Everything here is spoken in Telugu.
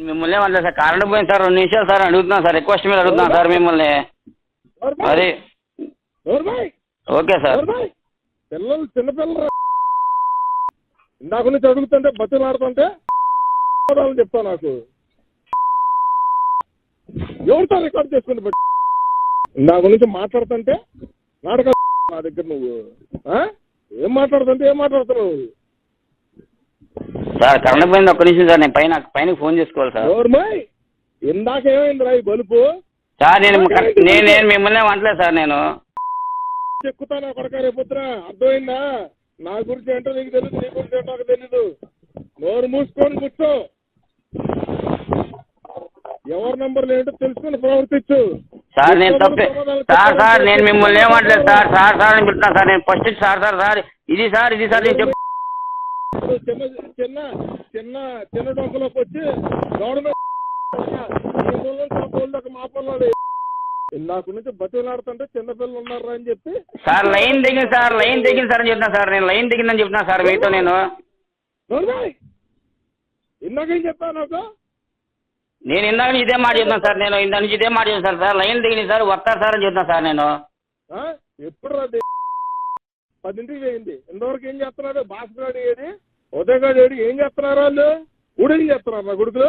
మిమ్మల్ని ఏమన్నా సార్ కరెంట్ పోయింది సార్ 2 నిమిషాలు సార్ అడుగుతున్నాను సార్ రిక్వెస్ట్ మీద అడుగుతున్నాను సార్ మిమ్మల్ని అది ఓకే సార్ పిల్లలు చిన్నపిల్లలు ఇందాక నుంచి అడుగుతుంటే బతులాడుతుంటే చెప్తా నాకు ఎవరితో రికార్డ్ చేసుకుని బట్టి ఇందాక నుంచి మాట్లాడుతుంటే నాటక నా దగ్గర నువ్వు ఏం మాట్లాడుతున్నావు సార్ కరెంట్ పోయింది 1 నిమిషం సార్ నేను పైన ఫోన్ చేసుకోవాలి సార్ ఎవరిమాయ్ ఇందాక ఏమైందిరా ఈ బలుపు సార్ నేను మిమ్మల్ని అనట్లేదు సార్ నేను చెక్కుతాను కొడక రేపొద్దున అర్థమైందా నా గురించి ఏంటో నీకు తెలియదు నీ గురించి ఏంటో నాకు తెలీదు నోరు మూసుకొని కూర్చో ఎవరి నెంబర్లు ఏంటో తెలుసుకుని ప్రవర్తించు సార్ నేను తప్పే సార్ నేను మిమ్మల్ని ఏమంటలేదు సార్ అని చెప్తున్నా సార్ నేను ఫస్ట్ సార్ ఇది సార్ నేను చెప్ చిన్న డొంకలోకి వచ్చి గవర్నమెంట్ మా పొలాడు ఇందాక నుంచి బతిలాడుతుంటే చిన్నపిల్లలు ఉన్నారా అని చెప్పి సార్ లైన్ దిగింది సార్ అని చెప్తున్నా సార్ నేను లైన్ దిగిందని చెప్తున్నా సార్ మీతో నేను ఇందాకేం చెప్పాను నాకు నేను ఇందాక నుంచి ఇదే మాట చెప్తాను సార్ నేను ఇందాక నుంచి ఇదే మాట చెప్తాను సార్ లైన్ దిగింది సార్ వస్తారు సార్ అని చెప్తాను సార్ నేను ఎప్పుడు రాదు 10ంటికి వేయింది ఇంతవరకు ఏం చేస్తున్నాడు భాస్కర్ ఏది ఉదయగాడు ఏం చేస్తున్నారు వాళ్ళు ఊడేం చేస్తున్నారు నా కొడుకులు